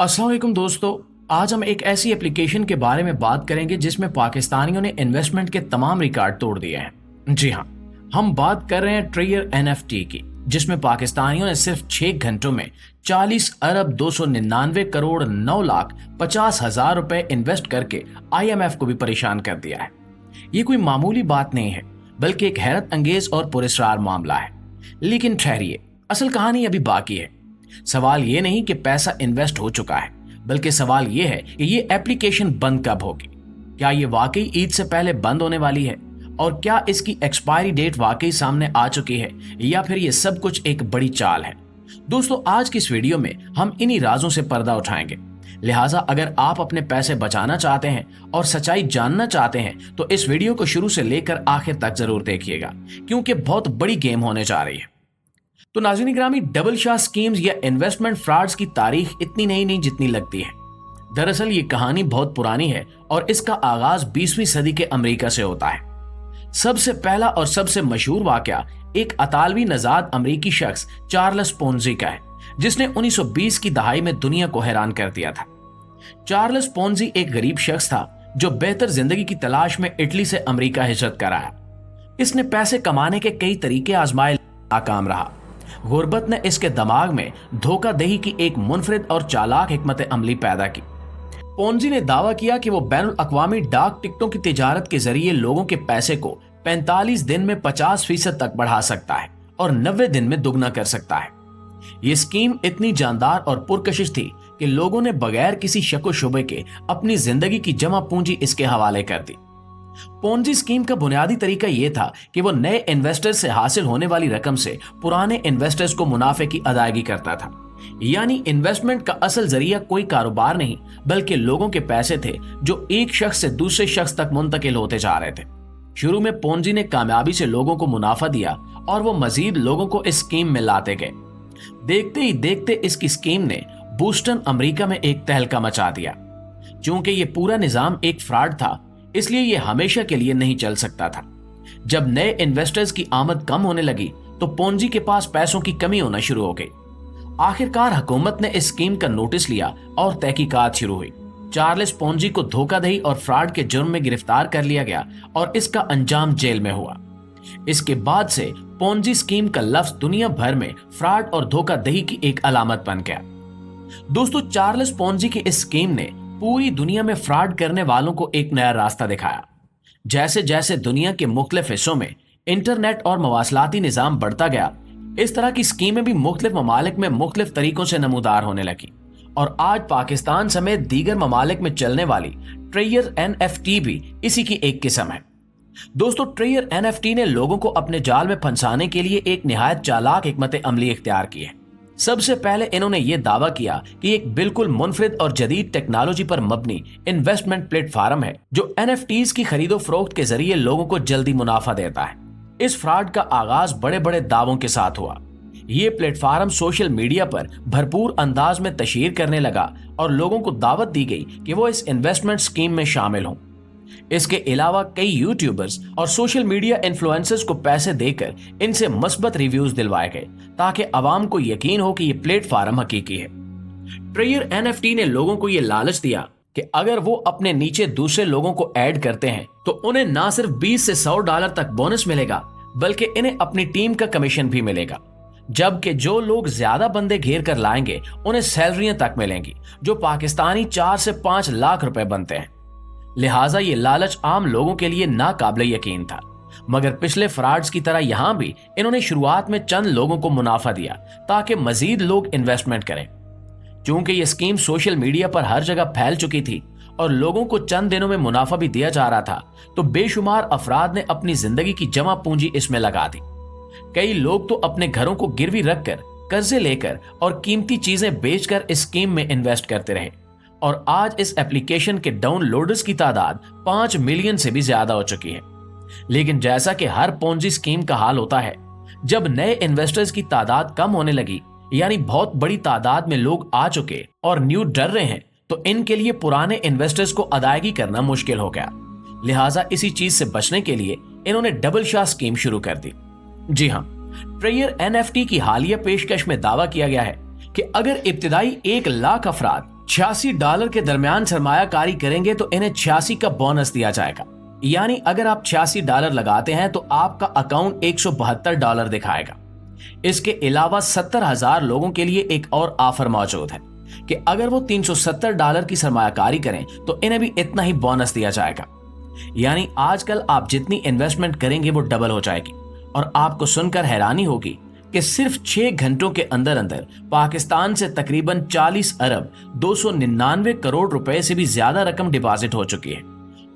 अस्सलाम वालेकुम दोस्तों, आज हम एक ऐसी एप्लीकेशन के बारे में बात करेंगे जिसमें पाकिस्तानियों ने इन्वेस्टमेंट के तमाम रिकॉर्ड तोड़ दिए हैं। जी हाँ, हम बात कर रहे हैं ट्रेयर एनएफटी की, जिसमें पाकिस्तानियों ने सिर्फ 6 घंटों में 40 अरब 299 करोड़ 9 लाख 50 हजार रुपए इन्वेस्ट करके आईएमएफ को भी परेशान कर दिया है। ये कोई मामूली बात नहीं है, बल्कि एक हैरत अंगेज और पुरस्कार मामला है। लेकिन ठहरिए, असल कहानी अभी बाकी है। सवाल ये नहीं कि पैसा इन्वेस्ट हो चुका है, बल्कि सवाल ये है कि ये एप्लीकेशन बंद कब होगी। क्या ये वाकई ईद से पहले बंद होने वाली है, और क्या इसकी एक्सपायरी डेट वाकई सामने आ चुकी है, या फिर ये सब कुछ एक बड़ी चाल है। दोस्तों, आज की इस वीडियो में हम इन्हीं राजों से पर्दा उठाएंगे। लिहाजा अगर आप अपने पैसे बचाना चाहते हैं और सच्चाई जानना चाहते हैं तो इस वीडियो को शुरू से लेकर आखिर तक जरूर देखिएगा, क्योंकि बहुत बड़ी गेम होने जा रही है। तो नाज़रीन ग्रामी, डबल शाह स्कीम्स या इन्वेस्टमेंट फ्रॉड्स की तारीख इतनी नई नहीं जितनी लगती है। दरअसल ये कहानी बहुत पुरानी है और इसका आगाज 20वीं सदी के अमेरिका से होता है। सबसे पहला और सबसे मशहूर वाकया एक अतालवी नजाद अमेरिकी शख्स चार्ल्स पोंजी का है, जिसने 1920 की दहाई में दुनिया को हैरान कर दिया था। चार्ल्स पोंजी एक गरीब शख्स था जो बेहतर जिंदगी की तलाश में इटली से अमेरिका हिजरत कर आया। इसने पैसे कमाने के कई तरीके आजमाए, नाकाम रहा। गुर्बत ने इसके दिमाग में धोखाधड़ी की एक मुनफरिद और चालाक हिकमत अमली पैदा की। पोंजी ने दावा किया कि वो बैनुल अक़वामी डाक टिकटों की तिजारत के जरिए लोगों के पैसे को 45 दिन में 50% तक बढ़ा सकता है और 90 दिन में दुगना कर सकता है। ये स्कीम इतनी जानदार और पुरकशिश थी कि लोगों ने बगैर किसी शक शुबे के अपनी जिंदगी की जमा पूंजी इसके हवाले कर दी। पोंजी स्कीम का बुनियादी तरीका यह था कि वो नए इन्वेस्टर से हासिल होने वाली रकम से पुराने इन्वेस्टर्स को मुनाफे की अदायगी करता था। यानी इन्वेस्टमेंट का असल जरिया कोई कारोबार नहीं, बल्कि लोगों के पैसे थे जो एक शख्स से दूसरे शख्स तक मुंतकिल होते जा रहे थे। शुरू में पोंजी ने कामयाबी से लोगों को मुनाफा दिया और वो मजीद लोगों को इस स्कीम में लाते गए। देखते ही देखते इसकी स्कीम ने बूस्टन अमेरिका में एक तहलका मचा दिया। चूंकि ये पूरा निजाम एक फ्रॉड था, इसलिए ये हमेशा के लिए नहीं चल सकता था। जब नए इन्वेस्टर्स की आमद कम होने लगी तो पोंजी के पास पैसों की कमी होना शुरू हो गई। आखिरकार हुकूमत ने इस स्कीम का नोटिस लिया और तहकीकात शुरू हुई। चार्ल्स पोंजी को धोखाधड़ी और फ्रॉड के जुर्म में गिरफ्तार कर लिया गया और इसका अंजाम जेल में हुआ। इसके बाद से पोंजी स्कीम का लफ्ज दुनिया भर में फ्रॉड और धोखाधड़ी की एक अलामत बन गया। दोस्तों, चार्ल्स पोंजी की इस स्कीम ने पूरी दुनिया में फ्रॉड करने वालों को एक नया रास्ता दिखाया। जैसे जैसे दुनिया के मुख्तलिफ हिस्सों में इंटरनेट और मवासलाती निजाम बढ़ता गया, इस तरह की स्कीमें भी मुख्तलिफ ममालिक में मुख्तलिफ तरीकों से नमूदार होने लगी। और आज पाकिस्तान समेत दीगर ममालिक में चलने वाली ट्रेयर एनएफटी भी इसी की एक किस्म है। दोस्तों, ट्रेयर एनएफटी ने लोगों को अपने जाल में फंसाने के लिए एक निहायत चालाक हिकमत अमली इख्तियार की है। सबसे पहले इन्होंने ये दावा किया कि एक बिल्कुल मुनफरिद और जदीद टेक्नोलॉजी पर मबनी इन्वेस्टमेंट प्लेटफॉर्म है जो एनएफटीज की खरीदो फरोख्त के जरिए लोगों को जल्दी मुनाफा देता है। इस फ्रॉड का आगाज बड़े बड़े दावों के साथ हुआ। ये प्लेटफॉर्म सोशल मीडिया पर भरपूर अंदाज में तशहीर करने लगा और लोगों को दावत दी गई कि वो इस इन्वेस्टमेंट स्कीम में शामिल हों। इसके अलावा कई यूट्यूबर्स और सोशल मीडिया इन्फ्लुएंसर्स को पैसे देकर इनसे मस्बत रिव्यूज दिलवाए गए ताकि अवाम को यकीन हो कि ये प्लेटफॉर्म हकीकी है। ट्रेयर एनएफटी ने लोगों को ये लालच दिया कि अगर वो अपने नीचे दूसरे लोगों को ऐड करते हैं तो उन्हें ना सिर्फ 20 से $100 तक बोनस मिलेगा, बल्कि इन्हें अपनी टीम का कमीशन भी मिलेगा। जबकि जो लोग ज्यादा बंदे घेर कर लाएंगे उन्हें सैलरियां तक मिलेंगी जो पाकिस्तानी 4 से 5 लाख रुपए बनते हैं। लिहाजा ये लालच आम लोगों के लिए नाकाबिले यकीन था। मगर पिछले फ्रॉड्स की तरह यहां भी इन्होंने शुरुआत में चंद लोगों को मुनाफा दिया ताकि मजीद लोग इन्वेस्टमेंट करें। चूंकि ये स्कीम सोशल मीडिया पर हर जगह फैल चुकी थी और लोगों को चंद दिनों में मुनाफा भी दिया जा रहा था, तो बेशुमार अफराद ने अपनी जिंदगी की जमा पूंजी इसमें लगा दी। कई लोग तो अपने घरों को गिरवी रखकर कर्जे लेकर और कीमती चीजें बेचकर इस स्कीम में इन्वेस्ट करते रहे। और आज इस एप्लीकेशन के डाउनलोडर्स की तादाद 5 मिलियन से भी ज्यादा हो चुकी है। लेकिन जैसा कि हर पोंजी स्कीम का हाल होता है, जब नए इन्वेस्टर्स की तादाद कम होने लगी, यानी बहुत बड़ी तादाद में लोग आ चुके और न्यू डर रहे हैं, तो इनके लिए पुराने इन्वेस्टर्स को अदायगी करना मुश्किल हो गया। लिहाजा इसी चीज से बचने के लिए इन्होंने डबल शाह स्कीम शुरू कर दी। जी हाँ, ट्रेयर एनएफटी की हालिया पेशकश में दावा किया गया है कि अगर इब्तिदाई 1 लाख अफराद $86 के दरमियान सरमाया कारी करेंगे तो इन्हें 86 का बोनस दिया जाएगा। यानी अगर आप $86 लगाते हैं तो आपका अकाउंट $172 दिखाएगा। इसके अलावा 70,000 लोगों के लिए एक और ऑफर मौजूद है कि अगर वो $370 की सरमायाकारी करें तो इन्हें भी इतना ही बोनस दिया जाएगा। यानी आजकल आप जितनी इन्वेस्टमेंट करेंगे वो डबल हो जाएगी। और आपको सुनकर हैरानी होगी कि सिर्फ 6 घंटों के अंदर अंदर पाकिस्तान से तकरीबन 40 अरब 299 करोड़ रुपए से भी ज्यादा रकम डिपॉजिट हो चुकी है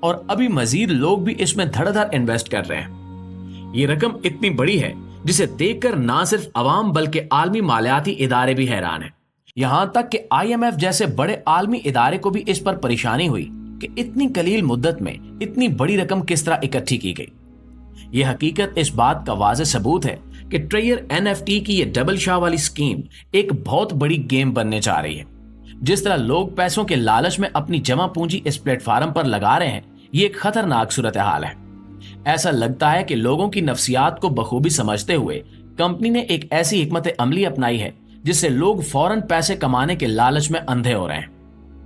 और अभी मजीद लोग भी इसमें धड़ाधड़ इन्वेस्ट कर रहे हैं। ये रकम इतनी बड़ी है जिसे देखकर ना सिर्फ अवाम बल्कि आलमी मालियाती इदारे भी हैरान हैं। यहां तक कि IMF जैसे बड़े आलमी इदारे को भी इस पर परेशानी हुई कि इतनी कलील मुद्दत में इतनी बड़ी रकम किस तरह इकट्ठी की गई। यह हकीकत इस बात का वाज़ेह सबूत है कि ट्रेयर NFT की ये डबल शाह वाली स्कीम एक बहुत बड़ी गेम बनने जा रही है। जिस तरह लोग पैसों के लालच में अपनी जमा पूंजी इस प्लेटफार्म पर लगा रहे हैं, ये एक खतरनाक सूरत हाल है। ऐसा लगता है कि लोगों की नफ्सियात को बखूबी समझते हुए कंपनी ने एक ऐसी हिकमत अमली अपनाई है जिससे लोग फौरन पैसे कमाने के लालच में अंधे हो रहे हैं।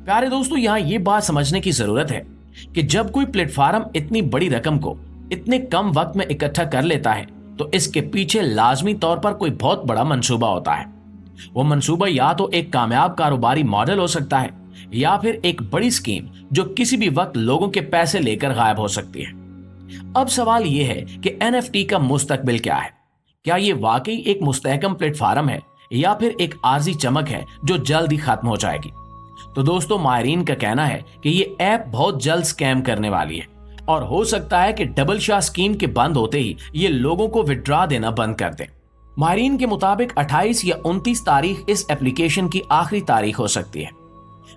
प्यारे दोस्तों, यहाँ ये बात समझने की जरूरत है कि जब कोई प्लेटफार्म इतनी बड़ी रकम को इतने कम वक्त में इकट्ठा कर लेता है तो इसके पीछे लाजमी तौर पर कोई बहुत बड़ा मंसूबा होता है। वो मंसूबा या तो एक कामयाब कारोबारी मॉडल हो सकता है या फिर एक बड़ी स्कीम जो किसी भी वक्त लोगों के पैसे लेकर गायब हो सकती है। अब सवाल यह है कि NFT का मुस्तकबिल क्या है? क्या ये वाकई एक मुस्तहकम प्लेटफार्म है या फिर एक आर्जी चमक है जो जल्द ही खत्म हो जाएगी? तो दोस्तों, माहिरीन का कहना है कि ये ऐप बहुत जल्द स्कैम करने वाली है और हो सकता है कि डबल शाह स्कीम के बंद होते ही ये लोगों को विड्रॉ देना बंद कर दे। माहिरीन के मुताबिक 28 या 29 तारीख इस एप्लीकेशन की आखिरी तारीख हो सकती है।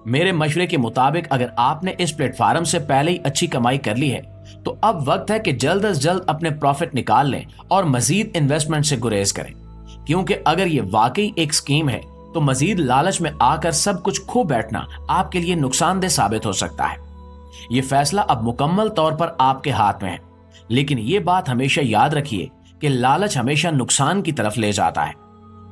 मेरे मशवरे के मुताबिक अगर आपने इस प्लेटफार्म से पहले ही अच्छी कमाई कर ली है तो अब वक्त है कि जल्द अज जल्द अपने प्रॉफिट निकाल लें और मजीद इन्वेस्टमेंट से गुरेज करें, क्योंकि अगर ये वाकई एक स्कीम है तो मजीद लालच में आकर सब कुछ खो बैठना आपके लिए नुकसानदेह साबित हो सकता है। ये फैसला अब मुकम्मल तौर पर आपके हाथ में है, लेकिन ये बात हमेशा याद रखिए कि लालच हमेशा नुकसान की तरफ ले जाता है।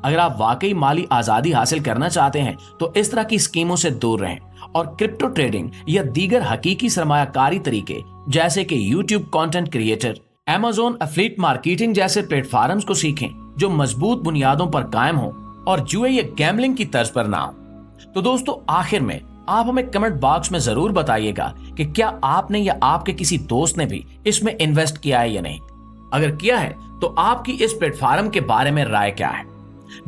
अगर आप वाकई माली आजादी हासिल करना चाहते हैं तो इस तरह की स्कीमों से दूर रहें और क्रिप्टो ट्रेडिंग या दीगर हकीकी सरमायाकारी तरीके जैसे कि YouTube content creator, Amazon affiliate marketing जैसे प्लेटफॉर्म्स को सीखें जो मजबूत बुनियादों पर कायम हो और जुए या गैम्बलिंग की तर्ज पर ना हो। तो दोस्तों, आखिर में आप हमें कमेंट बॉक्स में जरूर बताइएगा कि क्या आपने या आपके किसी दोस्त ने भी इसमें इन्वेस्ट किया है या नहीं। अगर किया है तो आपकी इस प्लेटफॉर्म के बारे में राय क्या है।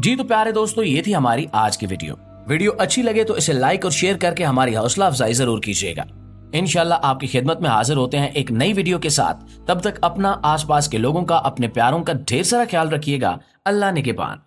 जी तो प्यारे दोस्तों, ये थी हमारी आज की वीडियो अच्छी लगे तो इसे लाइक और शेयर करके हमारी हौसला अफजाई जरूर कीजिएगा। इंशाल्लाह आपकी खिदमत में हाजिर होते हैं एक नई वीडियो के साथ। तब तक अपना, आसपास के लोगों का, अपने प्यारों का ढेर सारा ख्याल रखिएगा। अल्लाह निगहबान।